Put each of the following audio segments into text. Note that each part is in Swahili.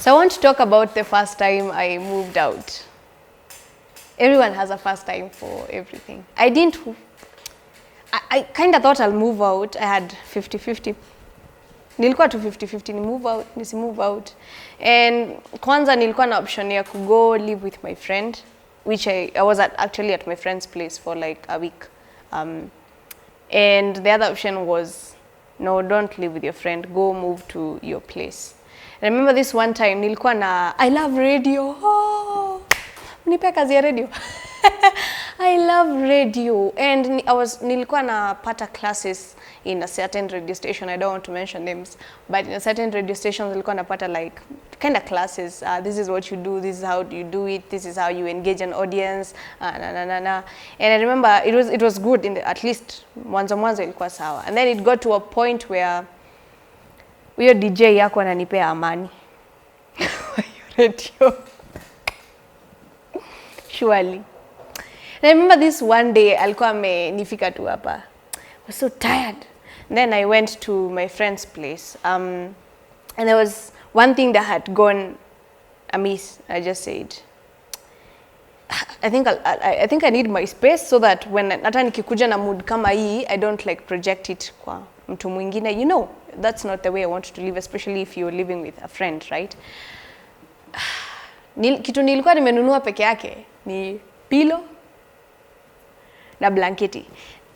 So I want to talk about the first time I moved out. Everyone has a first time for everything. I kind of thought I'll move out. I had 50-50. Nilikuwa tu 50-50, ni move out, nisi move out. And kwanza nilikuwa na option ya to go live with my friend, which I was actually at my friend's place for like a week. And the other option was, no, don't live with your friend, go move to your place. And I remember this one time, nilikuwa na, I love radio. Oh, nipe kazi ya radio. I love radio. And nilikuwa na pata classes in a certain radio station. I don't want to mention names, but in a certain radio station, nilikuwa na pata like kind of classes. This is what you do, this is how you do it, this is how you engage an audience, And I remember it was good, at least mwanzo ilikuwa sawa. And then it got to a point where huyo DJ yako ananipea amani. Radio. Surely. And I remember this one day, alikuwa amenifika tu hapa. I was so tired. And then I went to my friend's place. And there was one thing that had gone amiss. I just said, I think I need my space so that when hata nikikuja na mood kama hii, I don't like project it kwa mtu mwingine. You know, that's not the way I want to live, especially if you're living with a friend, right? Kitu nilikuwa nimenunua peke yake ni pillow na blanketi.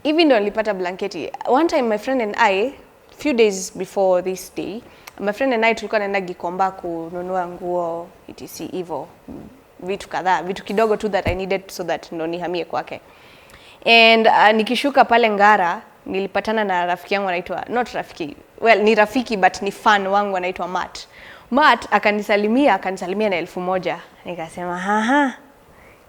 Even though nilipata blanketi. One time my friend and I, few days before this day, my friend and I tulikuwa naenda Gikomba kununua nguo etc. hivyo vitu kadhaa, vitu kidogo tu that I needed so that ndo nihamie kwake. And nikishuka pale Ngara nilipatana na rafiki yangu anaitwa, not rafiki, well ni rafiki but ni fan wangu anaitwa Matt akanisalimia na 1,000. Nikasema haha,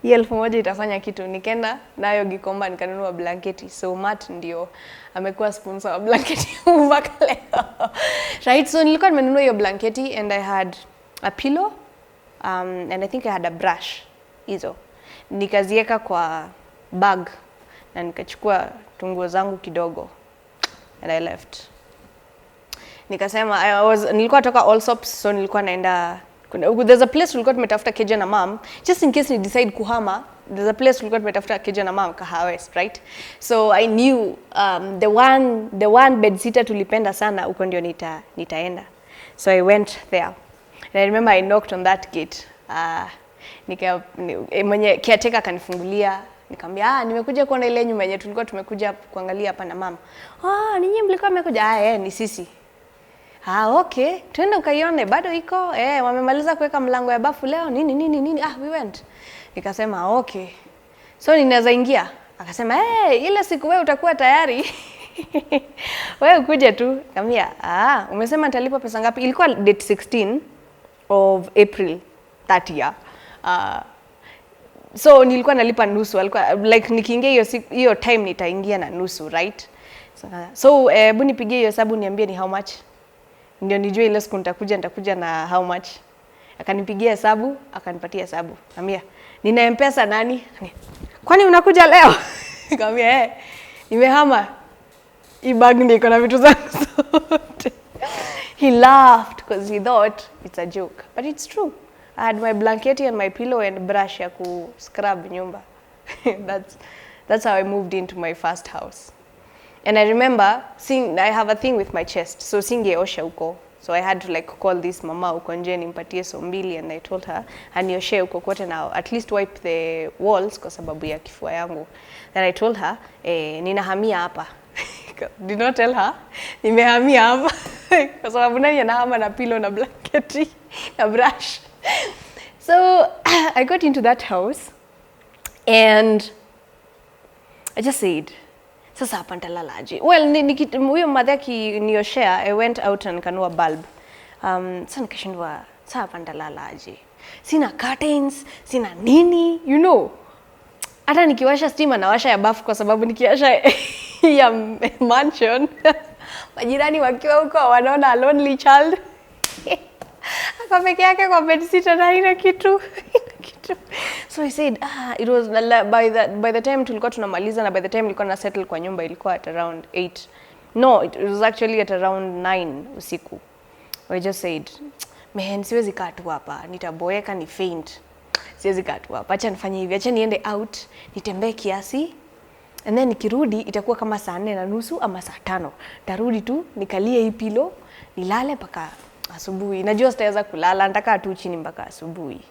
hii 1,000 itafanya kitu. Nikaenda nayo Gikomba nikanunua blanketi. So Matt ndio amekuwa sponsor wa blanketi mpaka leo. Right, so nilikuwa nimenunua hiyo blanketi and I had a pillow and I think I had a brush hizo. Nikaziweka kwa bag na nikachukua tunguo zangu kidogo and I left. Nikasema nilikuwa toka Allsops, so nilikuwa naenda there's a place tulikuwa tumetafuta keja na mom just in case ni decide kuhama. There's a place tulikuwa tumetafuta keja na mom West, right? So I knew the one bed sitter tulipenda sana uko ndio nitaenda. So I went there. And I remember I knocked on that gate. Mwenye caretaker akanifungulia. Nikamwambia nimekuja kuona ile nyumba yenye tulikuwa tumekuja kuangalia hapa na mama. Ninyi mlikuwa mmekuja? Ni sisi. Okay, twende ukaione, bado iko. Wamemaliza kuweka mlango ya bafu leo. Nini. We went. Nikasema okay. So ninaweza ingia? Akasema ile siku wewe utakuwa tayari. Wewe ukuje tu. Nikamwambia umesema nitalipa pesa ngapi? Ilikuwa date 16 of April that year. So nilikuwa nalipa nusu. Alikuwa like nikiingia hiyo time nitaingia na nusu, right? So hebu nipigie hiyo hesabu niambie ni how much. Ndio nijue ile siku nitakuja na how much. Akanipigia hesabu, akanipatia hesabu. Nikamwambia, "Nina M-Pesa nani?" "Kwani unakuja leo?" Nikamwambia, nimehama. Hii bag niko na vitu zangu zote. He laughed because he thought it's a joke, but it's true. I had my blanketi and my pillow and brush ya ku scrub nyumba. That's how I moved into my first house. And I remember I have a thing with my chest, so singeosha huko. So I had to like call this mama huko nje nimpatie so mbili, and I told her anioshe huko kote now, at least wipe the walls kwa sababu ya kifua yangu. Then I told her ninahamia hapa. Did not tell her nimehamia hapa kwa sababu nani anahama na pillow na blanketi na brush. So I got into that house and I just said, sasa hapa nitalalaje? Well, huyo mother akinioshea, I went out and nikanunua bulb. Sasa nikashindwa, sasa hapa nitalalaje? Sina curtains, sina nini, you know. Hata nikiwasha stima nawasha ya bafu kwa sababu nikiwasha ya mansion, majirani wakiwa huko wanaona a lonely child. Kwa peke yake kwa bed sitter na ina kitu. So I said, it was by the time tulikuwa tunamaliza na by the time nilikuwa na settle kwa nyumba ilikuwa at around 8. No, it was actually at around 9 usiku. I just said, man, siwezi kaa tu hapa, nitaboeka ni faint. Siwezi kaa tu hapa, acha nifanye hivi, acha niende out, nitembee kiasi. And then nikirudi itakuwa kama saa 4:30 ama saa 5. Tarudi tu nikalie hii pillow, nilale mpaka asubuhi. Najua sitaweza kulala, nataka tu chini mpaka asubuhi.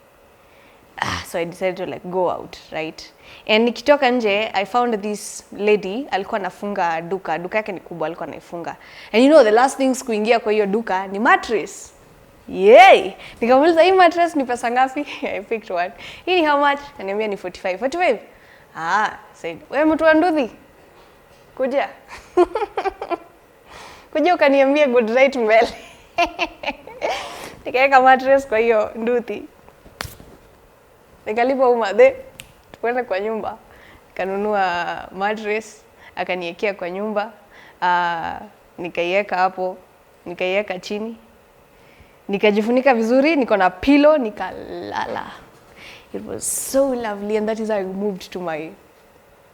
So I decided to like go out, right? And nikitoka nje, I found this lady alikuwa anafunga duka. Duka yake ni kubwa, alikuwa anaifunga. And you know the last things kuingia kwa hiyo duka ni mattress. Yay! Nikamuuliza hii mattress ni pesa ngapi? I picked one. Hii ni how much? Ananiambia ni 45. 45? Said, wewe mtu wa nduthi? Kuja. Kuja ukaniambia good right mbele. Nikaweka mattress kwa hiyo nduthi. Nikalipa umadhe. Tukwenda kwa nyumba. Nikanunua mattress, akaniwekea kwa nyumba. Nikaiweka hapo, nikaiweka chini. Nikajifunika vizuri, niko na pillow, nikalala. It was so lovely, and that is how I moved to my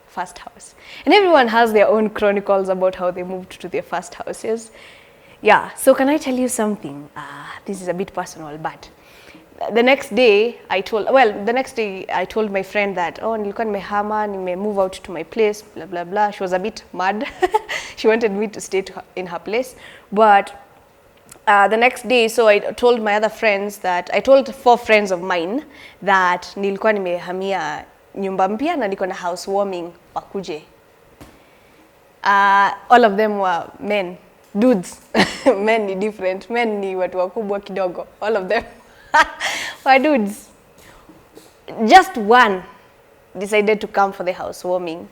first house. And everyone has their own chronicles about how they moved to their first houses. Yeah, so can I tell you something? This is a bit personal, but the next day I told my friend that, nilikuwa nimehama, move out to my place, blah, blah, blah. She was a bit mad. She wanted me to stay in her place. But the next day, so I told my other friends that, I told 4 friends of mine that nilikuwa nimehamia nyumba mpya na niko na housewarming wakuje. All of them were men, dudes. Men ni different, men ni watu wakubwa kidogo. All of them were dudes. Just one decided to come for the housewarming.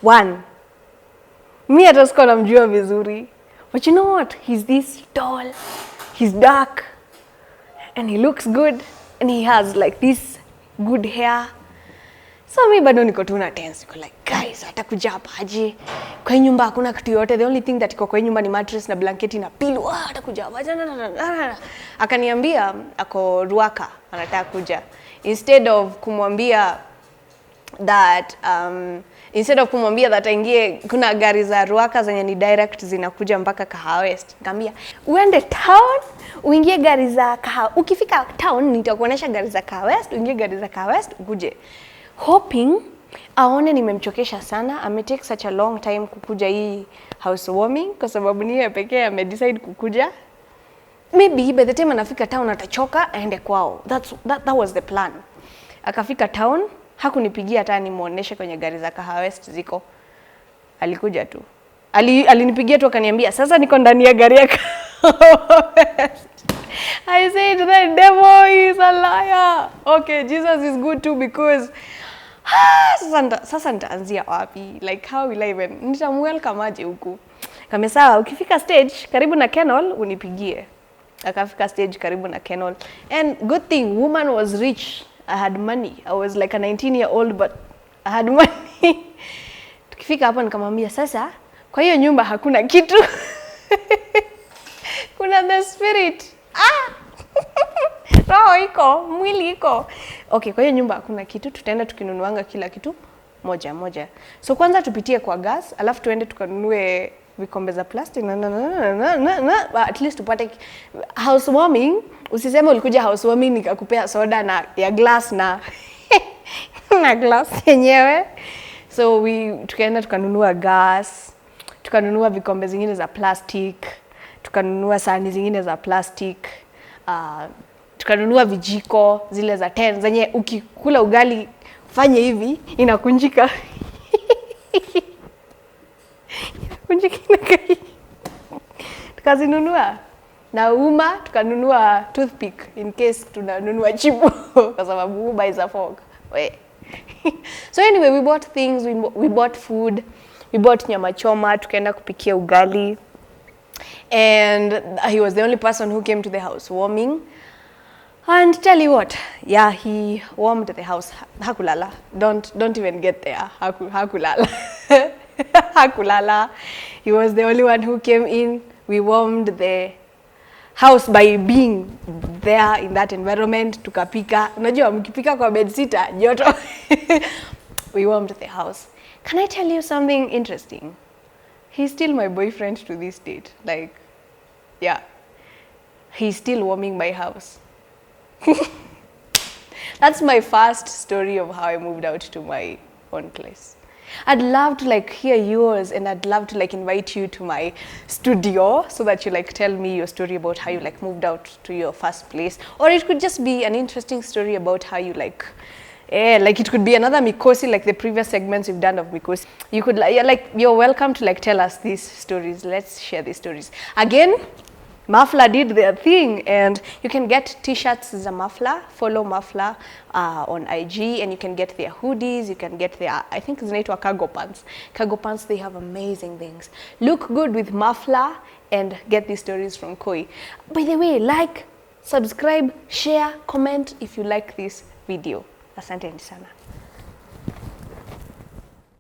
One. Mi hata sikuwa namjua vizuri. But you know what? He's this tall, he's dark, and he looks good, and he has like this good hair. So mi bado niko tu na tense, niko like, guys, atakuja hapa aje? Kwa hii nyumba hakuna kitu yote. The only thing that iko kwa hii nyumba ni mattress na blanketi na pillow. Atakuja hapa. Akaniambia ako Ruaka, anataka kuja. Instead of kumwambia that aingie, kuna gari za Ruaka zenye ni direct zinakuja mpaka Qarre West. Nikamwambia uende town, uingie gari za Qarre. Ukifika town nitakuonesha gari za Qarre West, uingie gari za Qarre West ukuje. Hoping aone nimemchokesha sana. Ame take such a long time kukuja hii housewarming kwa sababu niye pekee ame decide kukuja. Maybe by the time anafika town atachoka aende kwao. That was the plan. Akafika town, hakunipigia hata nimuoneshe kwenye gari za Qarre West ziko. Alikuja tu. Alinipigia tu akaniambia, "Sasa niko ndani ya gari ya Qarre West." I said, "The devil is a liar." Okay, Jesus is good too because sasa nitaanzia wapi? Like how will I even nitamwelcome aje huku? Kama sawa, ukifika stage karibu na kennel unipigie. Akafika stage karibu na kennel. And good thing, woman was rich. I had money. I was like a 19-year-old, but I had money. Tukifika hapo nikamwambia, "Sasa kwa hiyo nyumba hakuna kitu." Kuna the spirit. Roho iko, mwili iko. Okay, kwa hiyo nyumba hakuna kitu, tutaenda tukinunuanga kila kitu moja moja. So kwanza tupitie kwa gas, alafu tuende tukanunue vikombe za plastic at least tupate housewarming. Usiseme ulikuja housewarming nikakupea soda na ya glass na na glass yenyewe. So tukaenda tukanunua gas, tukanunua vikombe zingine za plastic, tukanunua sahani zingine za plastic, tukanunua vijiko zile za 10 zenye ukikula ugali fanye hivi inakunjika. Tukazinunua na uma, tukanunua toothpick in case tunanunua chipo kwa sababu uma is a fork. So anyway, we bought things, we bought food, we bought nyama choma, tukaenda kupikia ugali. And he was the only person who came to the housewarming. And tell you what, yeah, he warmed the house. Hakulala. Don't even get there. Hakulala. Hakulala. He was the only one who came in. We warmed the house by being there in that environment. Tukapika. Unajua mkipika kwa bedsitter joto. We warmed the house. Can I tell you something interesting? He's still my boyfriend to this date. Like, yeah. he's still warming my house. That's my first story of how I moved out to my own place. I'd love to like hear yours, and I'd love to like invite you to my studio so that you like tell me your story about how you like moved out to your first place. Or it could just be an interesting story about how you like it could be another Mikosi, like the previous segments we've done of Mikosi. You could you're welcome to like tell us these stories. Let's share these stories. Again, Muffler did their thing, and you can get t-shirts as a Muffler. Follow Muffler on IG, and you can get their hoodies. You can get their, I think it's named cargo pants. Cargo pants, they have amazing things. Look good with Muffler and get these stories from Koi. By the way, like, subscribe, share, comment if you like this video. Asante sana.